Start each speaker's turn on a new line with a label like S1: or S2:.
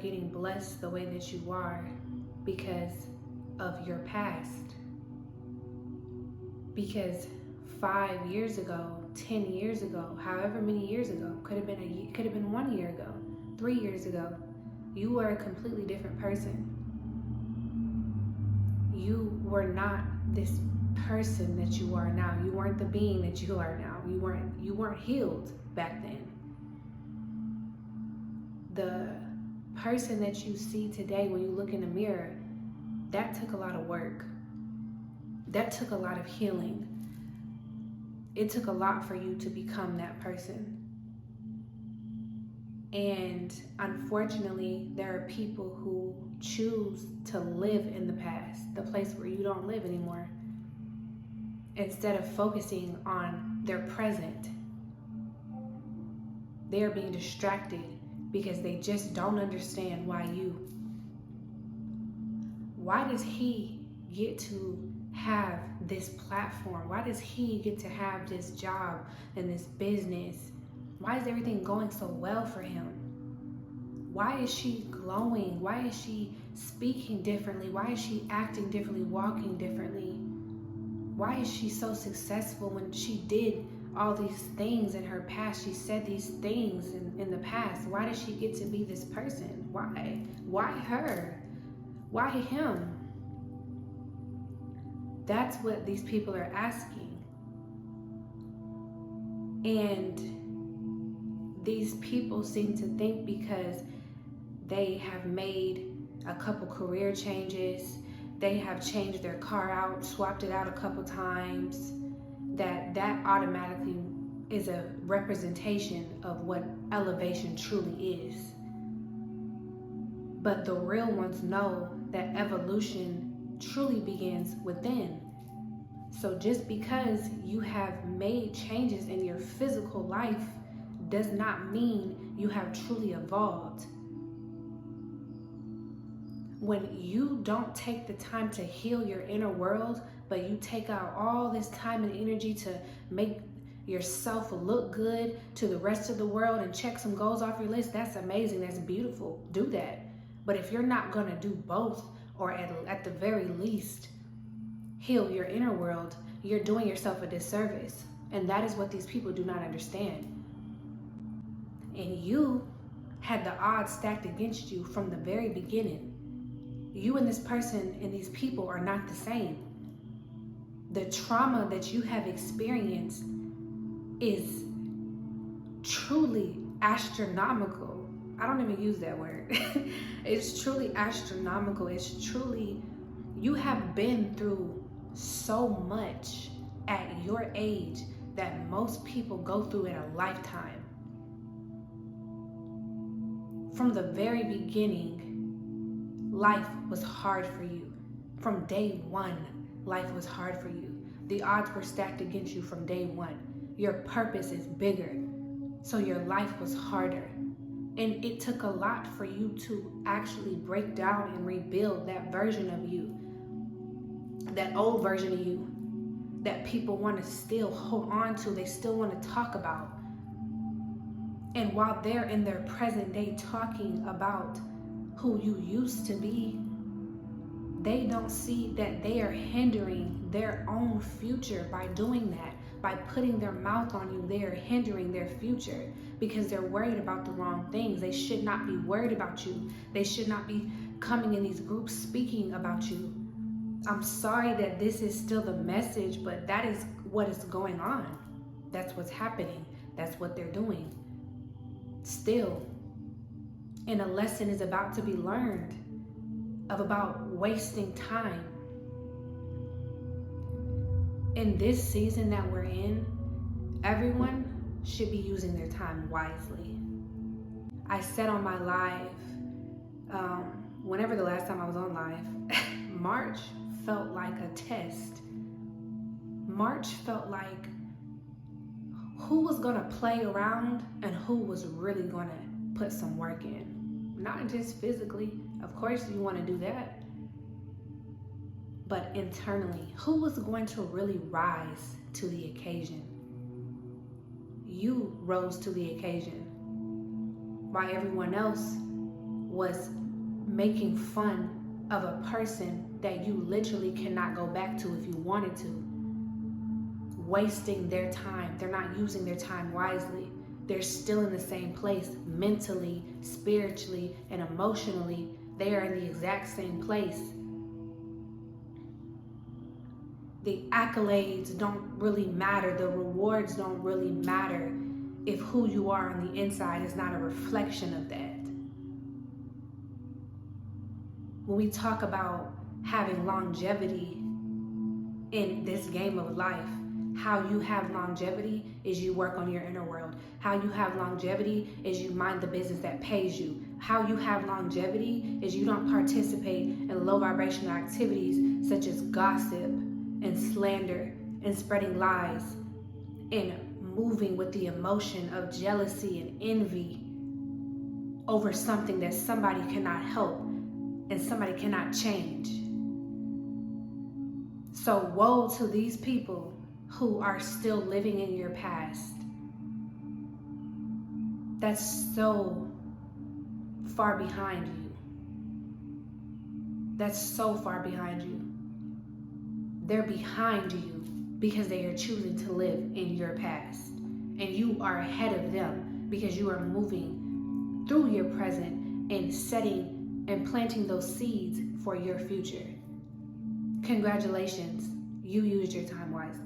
S1: getting blessed the way that you are because of your past. Because 5 years ago, 10 years ago, however many years ago, could have been 1 year ago, 3 years ago, you were a completely different person. You were not this person that you are now. You weren't the being that you are now. You weren't healed back then. The person that you see today when you look in the mirror, that took a lot of work. That took a lot of healing. It took a lot for you to become that person. And unfortunately, there are people who choose to live in the past, the place where you don't live anymore, instead of focusing on their present. They are being distracted because they just don't understand why does he get to have this platform? Why does he get to have this job and this business? Why is everything going so well for him? Why is she glowing? Why is she speaking differently? Why is she acting differently, walking differently? Why is she so successful when she did all these things in her past? She said these things in the past. Why does she get to be this person? Why? Why her? Why him? That's what these people are asking. And these people seem to think because they have made a couple career changes, they have changed their car out, swapped it out a couple times, that automatically is a representation of what elevation truly is. But the real ones know that evolution truly begins within. So just because you have made changes in your physical life does not mean you have truly evolved. When you don't take the time to heal your inner world, but you take out all this time and energy to make yourself look good to the rest of the world and check some goals off your list, that's amazing, that's beautiful, do that. But if you're not gonna do both, or at the very least, heal your inner world, you're doing yourself a disservice. And that is what these people do not understand. And you had the odds stacked against you from the very beginning. You and this person and these people are not the same. The trauma that you have experienced is truly astronomical. I don't even use that word. It's truly astronomical. It's truly, you have been through so much at your age that most people go through in a lifetime. From the very beginning, life was hard for you. From day one, life was hard for you. The odds were stacked against you from day one. Your purpose is bigger, so your life was harder. And it took a lot for you to actually break down and rebuild that version of you, that old version of you that people want to still hold on to, they still want to talk about. And while they're in their present day talking about who you used to be, they don't see that they are hindering their own future by doing that. By putting their mouth on you, they are hindering their future because they're worried about the wrong things. They should not be worried about you. They should not be coming in these groups speaking about you. I'm sorry that this is still the message, but that is what is going on. That's what's happening. That's what they're doing. Still. And a lesson is about to be learned about wasting time. In this season that we're in, everyone should be using their time wisely. I said on my live, whenever the last time I was on live, March felt like a test. March felt like who was gonna play around and who was really gonna put some work in. Not just physically, of course you wanna do that, but internally, who was going to really rise to the occasion? You rose to the occasion, while everyone else was making fun of a person that you literally cannot go back to if you wanted to. Wasting their time. They're not using their time wisely. They're still in the same place mentally, spiritually, and emotionally. They are in the exact same place. The accolades don't really matter. The rewards don't really matter if who you are on the inside is not a reflection of that. When we talk about having longevity in this game of life, how you have longevity is you work on your inner world. How you have longevity is you mind the business that pays you. How you have longevity is you don't participate in low vibrational activities such as gossip and slander and spreading lies and moving with the emotion of jealousy and envy over something that somebody cannot help and somebody cannot change. So woe to these people who are still living in your past. That's so far behind you. That's so far behind you. They're behind you because they are choosing to live in your past. And you are ahead of them because you are moving through your present and setting and planting those seeds for your future. Congratulations, you used your time wisely.